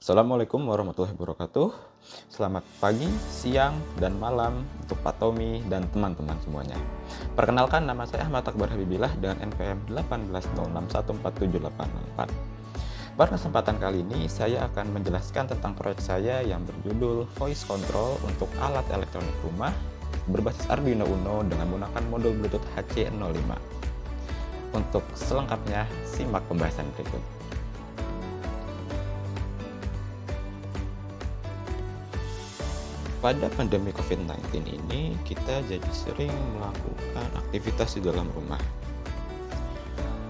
Assalamualaikum warahmatullahi wabarakatuh. Selamat pagi, siang, dan malam untuk Pak Tommy dan teman-teman semuanya. Perkenalkan, nama saya Ahmad Akbar Habibillah dengan NPM 1806147804. Pada kesempatan kali ini, saya akan menjelaskan tentang proyek saya yang berjudul Voice Control untuk alat elektronik rumah berbasis Arduino Uno dengan menggunakan modul Bluetooth HC05. Untuk selengkapnya, simak pembahasan berikut. Pada pandemi COVID-19 ini, kita jadi sering melakukan aktivitas di dalam rumah.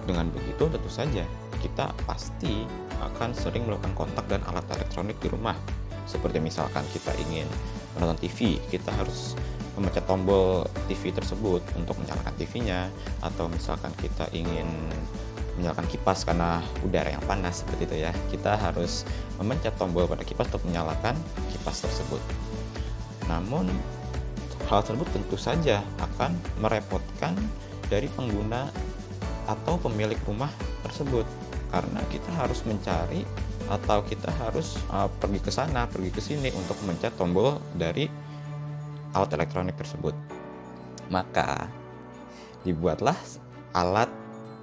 Dengan begitu, tentu saja kita pasti akan sering melakukan kontak dan alat elektronik di rumah. Seperti misalkan kita ingin menonton TV, kita harus memencet tombol TV tersebut untuk menyalakan TV-nya, atau misalkan kita ingin menyalakan kipas karena udara yang panas seperti itu ya, kita harus memencet tombol pada kipas untuk menyalakan kipas tersebut. Namun, hal tersebut tentu saja akan merepotkan dari pengguna atau pemilik rumah tersebut, karena kita harus mencari atau kita harus pergi ke sana, pergi ke sini untuk mencet tombol dari alat elektronik tersebut. Maka, dibuatlah alat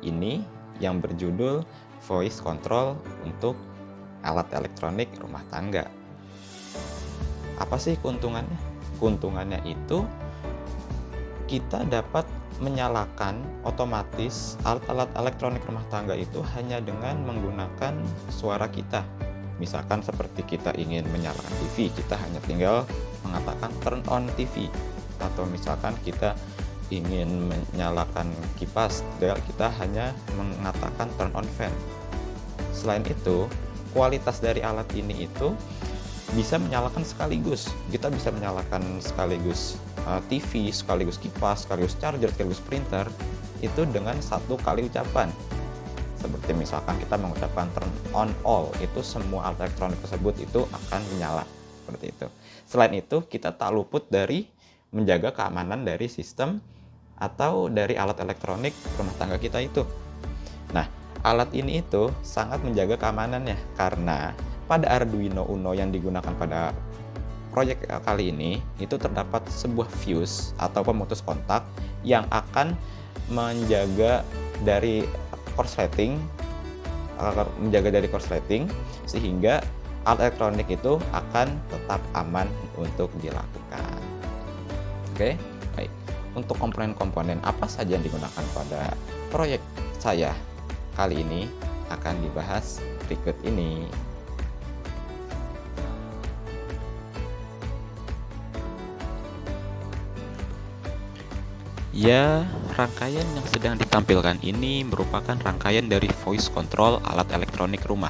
ini yang berjudul Voice Control untuk alat elektronik rumah tangga. Apa sih keuntungannya? Keuntungannya itu kita dapat menyalakan otomatis alat-alat elektronik rumah tangga itu hanya dengan menggunakan suara kita. Misalkan seperti kita ingin menyalakan TV, kita hanya tinggal mengatakan turn on TV. Atau misalkan kita ingin menyalakan kipas, kita hanya mengatakan turn on fan. Selain itu, kualitas dari alat ini itu bisa menyalakan sekaligus. Kita bisa menyalakan sekaligus TV, sekaligus kipas, sekaligus charger, sekaligus printer, itu dengan satu kali ucapan. Seperti misalkan kita mengucapkan turn on all, itu semua alat elektronik tersebut itu akan menyala. Seperti itu. Selain itu, kita tak luput dari menjaga keamanan dari sistem atau dari alat elektronik rumah tangga kita itu. Nah, alat ini itu sangat menjaga keamanannya karena pada Arduino Uno yang digunakan pada proyek kali ini itu terdapat sebuah fuse atau pemutus kontak yang akan menjaga dari korsleting, sehingga alat elektronik itu akan tetap aman untuk dilakukan. Oke, baik. Untuk komponen-komponen apa saja yang digunakan pada proyek saya kali ini akan dibahas berikut ini. Ya, rangkaian yang sedang ditampilkan ini merupakan rangkaian dari voice control alat elektronik rumah,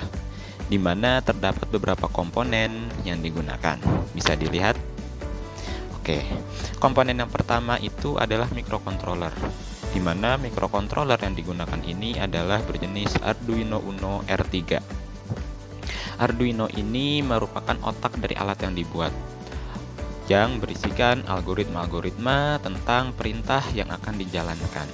di mana terdapat beberapa komponen yang digunakan. Bisa dilihat. Oke, komponen yang pertama itu adalah microcontroller, di mana microcontroller yang digunakan ini adalah berjenis Arduino Uno R3. Arduino ini merupakan otak dari alat yang dibuat, yang berisikan algoritma-algoritma tentang perintah yang akan dijalankan.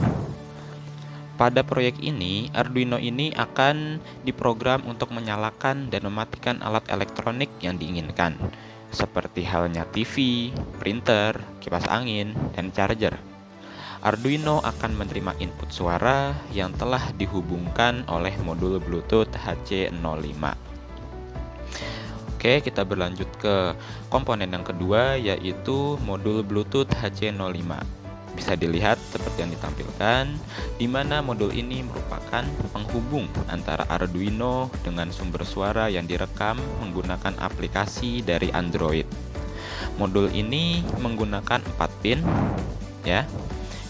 Pada proyek ini, Arduino ini akan diprogram untuk menyalakan dan mematikan alat elektronik yang diinginkan, seperti halnya TV, printer, kipas angin, dan charger. Arduino akan menerima input suara yang telah dihubungkan oleh modul Bluetooth HC05. Oke, kita berlanjut ke komponen yang kedua, yaitu modul Bluetooth HC05. Bisa dilihat seperti yang ditampilkan, di mana modul ini merupakan penghubung antara Arduino dengan sumber suara yang direkam menggunakan aplikasi dari Android. Modul ini menggunakan 4 pin,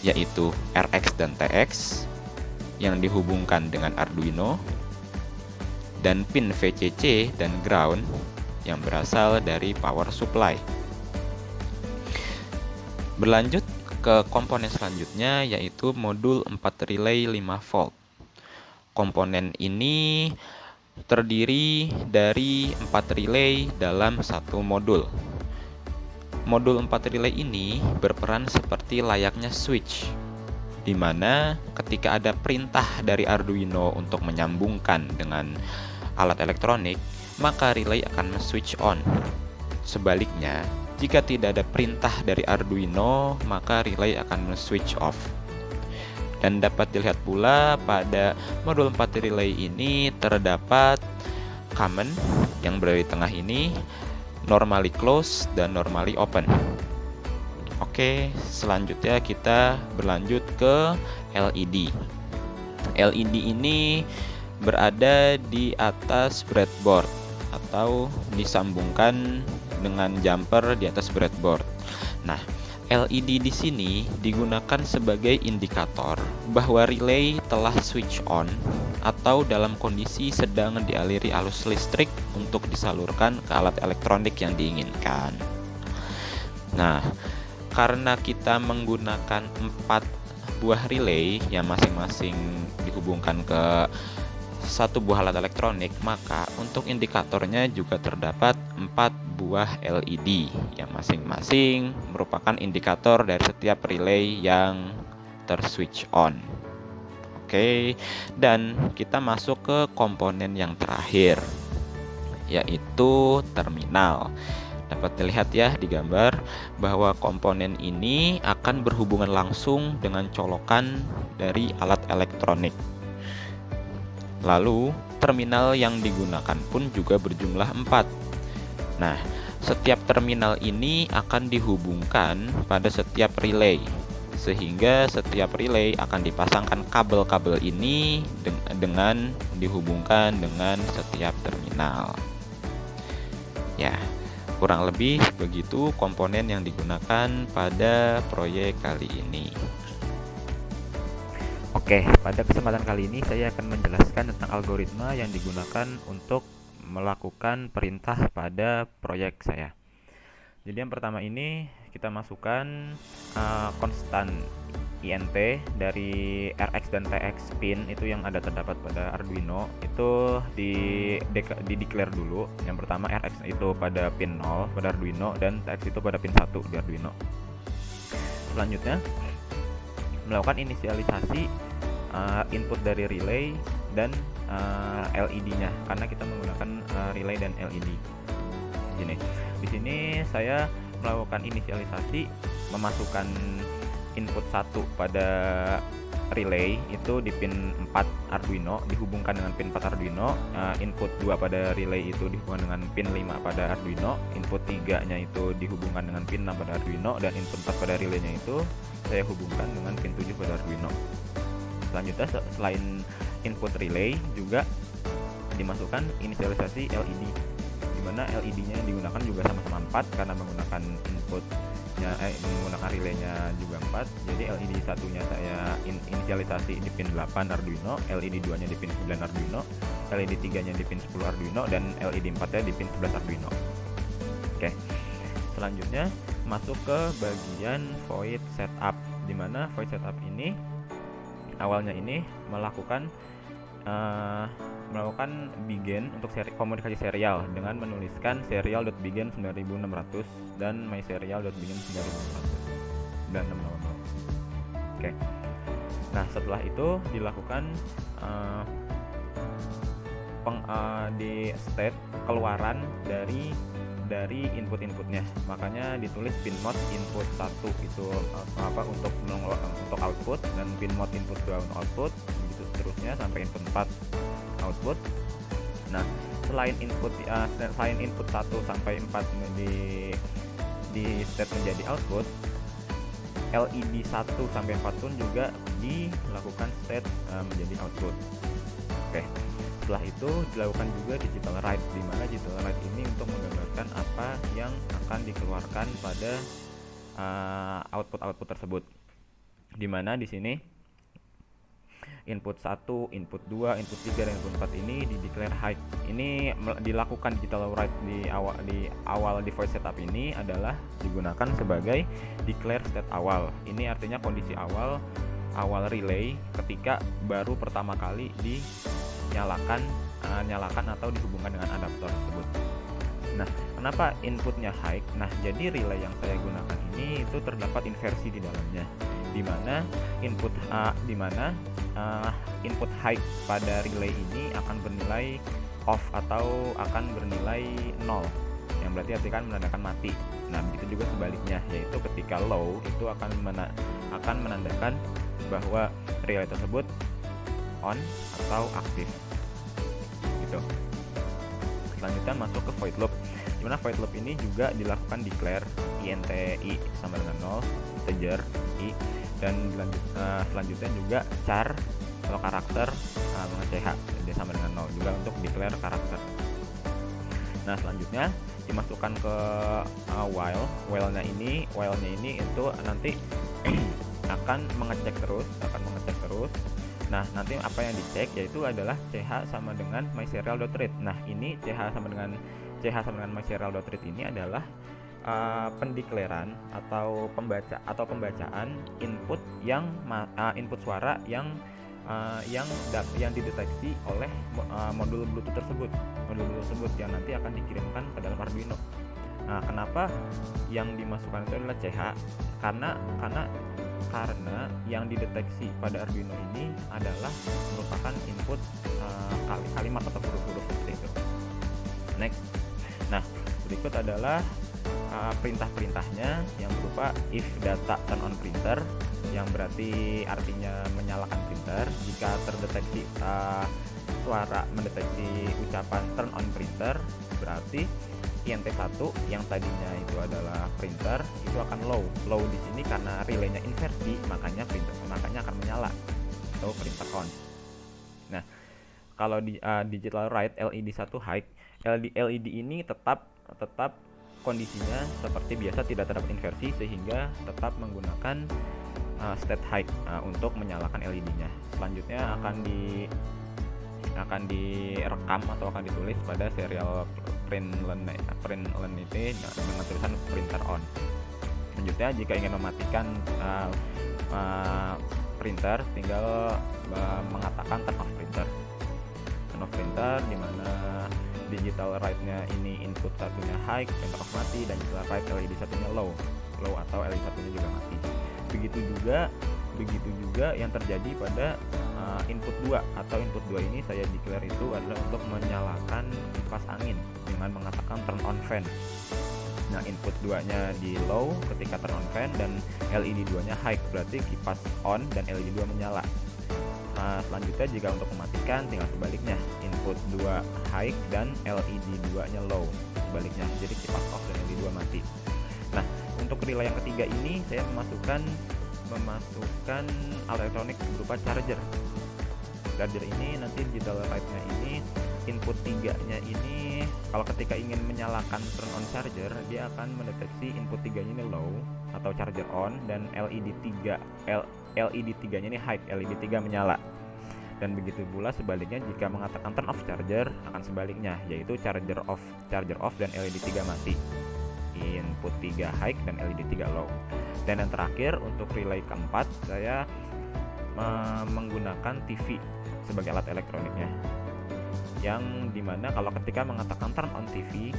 yaitu RX dan TX yang dihubungkan dengan Arduino, dan pin VCC dan ground yang berasal dari power supply. Berlanjut ke komponen selanjutnya, yaitu modul 4 relay 5 volt. Komponen ini terdiri dari 4 relay dalam satu modul. Modul 4 relay ini berperan seperti layaknya switch, di mana ketika ada perintah dari Arduino untuk menyambungkan dengan alat elektronik, maka relay akan switch on. Sebaliknya, jika tidak ada perintah dari Arduino, maka relay akan switch off. Dan dapat dilihat pula pada modul 4 relay ini terdapat common yang berada di tengah ini, normally close dan normally open. Oke, selanjutnya kita berlanjut ke LED. LED ini berada di atas breadboard atau disambungkan dengan jumper di atas breadboard. Nah, LED di sini digunakan sebagai indikator bahwa relay telah switch on atau dalam kondisi sedang dialiri arus listrik untuk disalurkan ke alat elektronik yang diinginkan. Nah, karena kita menggunakan 4 buah relay yang masing-masing dihubungkan ke satu buah alat elektronik, maka untuk indikatornya juga terdapat 4 buah LED yang masing-masing merupakan indikator dari setiap relay yang terswitch on. Oke, dan kita masuk ke komponen yang terakhir, yaitu terminal. Dapat dilihat ya di gambar bahwa komponen ini akan berhubungan langsung dengan colokan dari alat elektronik. Lalu, terminal yang digunakan pun juga berjumlah 4. Nah, setiap terminal ini akan dihubungkan pada setiap relay, sehingga setiap relay akan dipasangkan kabel-kabel ini dengan dihubungkan dengan setiap terminal. Ya, kurang lebih begitu komponen yang digunakan pada proyek kali ini. Oke, pada kesempatan kali ini saya akan menjelaskan tentang algoritma yang digunakan untuk melakukan perintah pada proyek saya. Jadi yang pertama ini kita masukkan konstan int dari Rx dan Tx pin itu yang ada terdapat pada Arduino, itu di declare dulu. Yang pertama Rx itu pada pin 0 pada Arduino dan Tx itu pada pin 1 di Arduino. Selanjutnya melakukan inisialisasi input dari relay dan LED-nya, karena kita menggunakan relay dan LED. Di sini saya melakukan inisialisasi, memasukkan input 1 pada relay itu di pin 4 Arduino, dihubungkan dengan pin 4 Arduino. Input 2 pada relay itu dihubungkan dengan pin 5 pada Arduino. Input 3 nya itu dihubungkan dengan pin 6 pada Arduino, dan input 4 pada relaynya itu saya hubungkan dengan pin 7 pada Arduino. Selanjutnya, selain input relay juga dimasukkan inisialisasi LED, di mana LED-nya digunakan juga sama-sama 4 karena menggunakan inputnya menggunakan relaynya juga 4. Jadi LED satunya saya inisialisasi di pin 8 Arduino, LED 2 nya di pin 9 Arduino, LED 3 nya di pin 10 Arduino, dan LED 4 nya di pin 11 Arduino. Oke. Selanjutnya masuk ke bagian void setup, di mana void setup ini awalnya ini melakukan begin untuk komunikasi serial dengan menuliskan serial.begin 9600 dan myserial.begin 9600. Oke. Nah, setelah itu dilakukan di state keluaran dari input-inputnya. Makanya ditulis pin mode input 1 itu untuk output, dan pin mode input 2 untuk output, begitu seterusnya sampai input 4 output. Nah, selain input 1 sampai 4 di state menjadi output, LED 1 sampai 4 pun juga dilakukan state menjadi output. Oke. Setelah itu dilakukan juga digital write, di mana digital write ini untuk menggambarkan apa yang akan dikeluarkan pada output tersebut. Di mana di sini input 1, input 2, input 3 dan input 4 ini di declare high. Ini dilakukan digital write di awal di void setup ini adalah digunakan sebagai declare state awal. Ini artinya kondisi awal relay ketika baru pertama kali nyalakan atau dihubungkan dengan adaptor tersebut. Nah, kenapa inputnya high? Nah, jadi relay yang saya gunakan ini itu terdapat inversi di dalamnya, di mana input high pada relay ini akan bernilai off atau akan bernilai 0, yang berarti artikan menandakan mati. Nah, begitu juga sebaliknya, yaitu ketika low itu akan menandakan bahwa relay tersebut on atau aktif gitu. Selanjutnya masuk ke void loop, dimana void loop ini juga dilakukan declare int i sama dengan 0, integer i, dan selanjutnya juga char atau karakter ch dia sama dengan 0 juga untuk declare karakter. Nah, selanjutnya dimasukkan ke while-nya ini itu nanti akan mengecek terus. Nah, nanti apa yang dicek yaitu adalah ch sama dengan mySerial.read. Nah, ini ch sama dengan mySerial.read ini adalah pendekleran atau pembacaan input input suara yang dideteksi oleh modul Bluetooth tersebut yang nanti akan dikirimkan ke dalam Arduino. Nah, kenapa yang dimasukkan itu adalah ch? Karena yang dideteksi pada Arduino ini adalah merupakan input kalimat atau huruf-huruf seperti itu. Next. Nah, berikut adalah perintah-perintahnya yang berupa if data turn on printer, yang berarti artinya menyalakan printer. Jika terdeteksi suara mendeteksi ucapan turn on printer, berarti int1 yang tadinya itu adalah printer itu akan low di sini karena relaynya inversi, makanya akan menyala atau printer on. Nah, kalau di digital write LED1 high, LED ini tetap kondisinya seperti biasa, tidak terdapat inversi, sehingga tetap menggunakan state high untuk menyalakan LED-nya. Selanjutnya akan direkam atau akan ditulis pada serial print len itu dengan tulisan printer on. Selanjutnya, jika ingin mematikan printer, tinggal mengatakan turn off printer. Turn off printer di mana digital write-nya ini input satunya high, printer off mati, dan digital write LED satunya low atau LED satunya juga mati. Begitu juga yang terjadi pada input 2 atau input 2 ini saya declare itu adalah untuk menyalakan kipas angin dengan mengatakan turn on fan. Nah, input 2-nya di low ketika turn on fan dan LED 2-nya high, berarti kipas on dan LED 2 menyala. Selanjutnya jika untuk mematikan tinggal sebaliknya, input 2 high dan LED 2-nya low, sebaliknya, jadi kipas off dan LED 2 mati. Nah, untuk relay yang ketiga ini saya memasukkan alat elektronik berupa charger. Charger ini nanti digital write-nya ini input 3-nya ini kalau ketika ingin menyalakan turn on charger, dia akan mendeteksi input 3-nya ini low atau charger on, dan LED 3-nya ini high, LED 3 menyala. Dan begitu pula sebaliknya jika mengatakan turn off charger, akan sebaliknya, yaitu charger off dan LED 3 mati. Input 3 high dan LED 3 low. Dan yang terakhir untuk relay keempat, saya menggunakan TV sebagai alat elektroniknya, yang dimana kalau ketika mengatakan turn on TV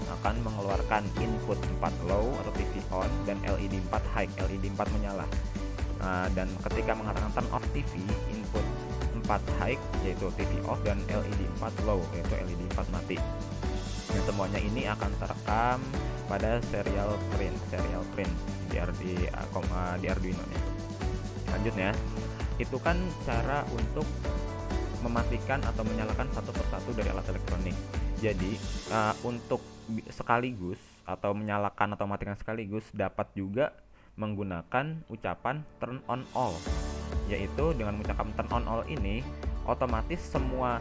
akan mengeluarkan input 4 low atau TV on dan LED 4 high, LED 4 menyala. Dan ketika mengatakan turn off TV, input 4 high yaitu TV off dan LED 4 low yaitu LED 4 mati. Dan semuanya ini akan terekam pada serial print di Arduino-nya. Selanjutnya, itu kan cara untuk mematikan atau menyalakan satu persatu dari alat elektronik. Jadi untuk sekaligus atau menyalakan atau mematikan sekaligus dapat juga menggunakan ucapan turn on all, yaitu dengan mengucapkan turn on all ini otomatis semua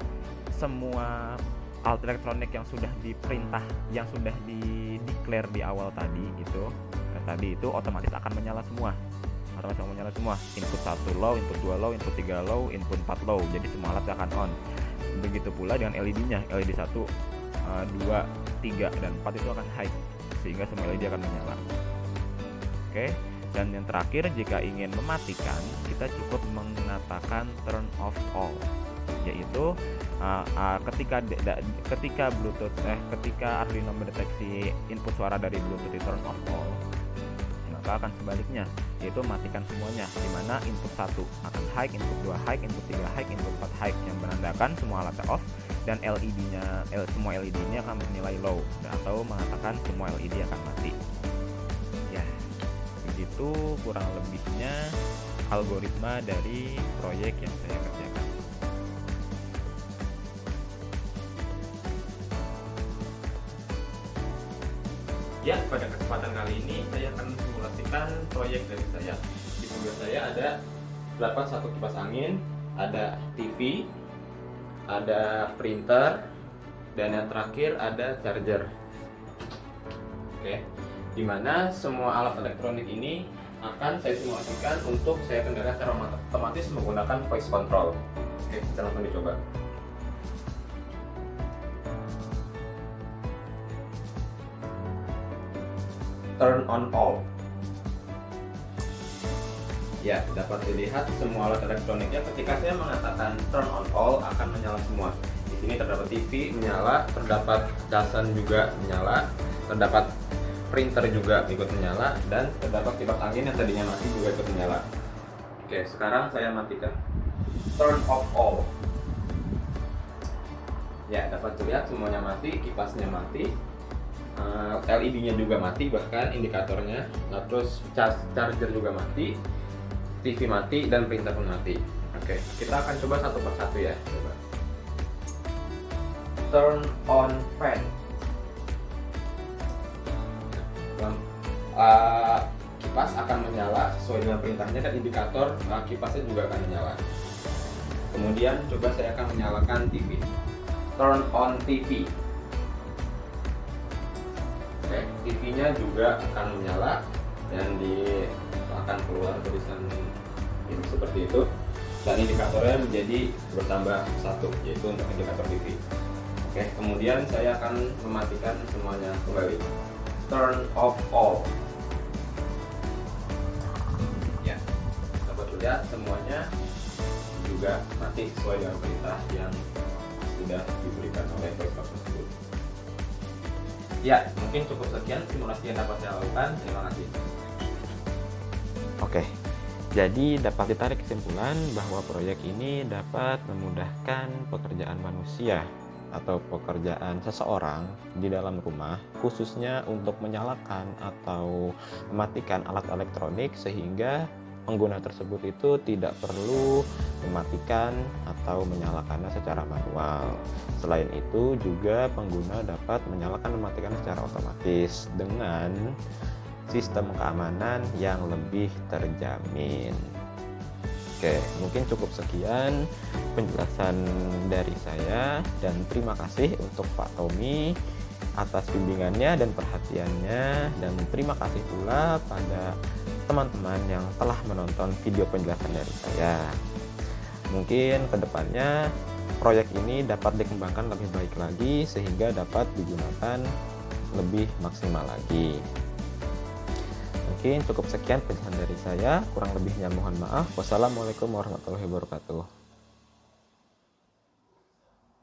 alat elektronik yang sudah diperintah, yang sudah di-declare di awal tadi itu otomatis akan menyala semua. Input 1 low, input 2 low, input 3 low, input 4 low. Jadi semua alat akan on. Begitu pula dengan LED-nya. LED 1, 2, 3 dan 4 itu akan high, sehingga semua LED akan menyala. Oke. Dan yang terakhir, jika ingin mematikan, kita cukup mengatakan turn off all, yaitu ketika Arduino mendeteksi input suara dari Bluetooth di turn off all, maka akan sebaliknya, yaitu matikan semuanya, di mana input 1 akan high, input 2 high, input 3 high, input 4 high, yang menandakan semua alatnya off, dan LED-nya semua LED ini akan bernilai low atau mengatakan semua LED akan mati. Ya, begitu kurang lebihnya algoritma dari proyek yang saya kerjakan. Ya, pada kesempatan kali ini saya akan simulasikan proyek dari saya. Di sebelah saya ada terdapat satu kipas angin, ada TV, ada printer, dan yang terakhir ada charger. Oke, dimana semua alat elektronik ini akan saya simulasikan untuk saya kendalikan secara otomatis menggunakan voice control. Oke, kita langsung dicoba. Turn on all. Ya, dapat dilihat semua alat elektroniknya ketika saya mengatakan turn on all akan menyala semua. Di sini terdapat TV menyala, terdapat casan juga menyala, terdapat printer juga ikut menyala, dan terdapat kipas angin yang tadinya mati juga ikut menyala. Oke, sekarang saya matikan. Turn off all. Ya, dapat dilihat semuanya mati, kipasnya mati, LED-nya juga mati, bahkan indikatornya, terus charger juga mati, TV mati, dan printer pun mati. Oke, kita akan coba satu persatu ya. Coba. Turn on fan. Kipas akan menyala sesuai dengan perintahnya, dan indikator kipasnya juga akan menyala. Kemudian coba saya akan menyalakan TV. Turn on TV. Oke, TV-nya juga akan menyala dan akan keluar tulisan ini seperti itu, dan indikatornya menjadi bertambah satu, yaitu untuk indikator TV. Oke, kemudian saya akan mematikan semuanya kembali. Turn off all. Ya, dapat lihat semuanya juga mati sesuai dengan perintah yang sudah diberikan oleh voice tersebut. Ya, mungkin cukup sekian simulasi yang dapat saya lakukan. Terima kasih. Oke, jadi dapat ditarik kesimpulan bahwa proyek ini dapat memudahkan pekerjaan manusia atau pekerjaan seseorang di dalam rumah, khususnya untuk menyalakan atau mematikan alat elektronik, sehingga pengguna tersebut itu tidak perlu mematikan atau menyalakannya secara manual. Selain itu juga pengguna dapat menyalakan dan mematikan secara otomatis dengan sistem keamanan yang lebih terjamin. Oke, mungkin cukup sekian penjelasan dari saya, dan terima kasih untuk Pak Tommy atas bimbingannya dan perhatiannya, dan terima kasih pula pada teman-teman yang telah menonton video penjelasan dari saya. Mungkin kedepannya proyek ini dapat dikembangkan lebih baik lagi sehingga dapat digunakan lebih maksimal lagi. Mungkin cukup sekian penjelasan dari saya, kurang lebihnya mohon maaf. Wassalamualaikum warahmatullahi wabarakatuh.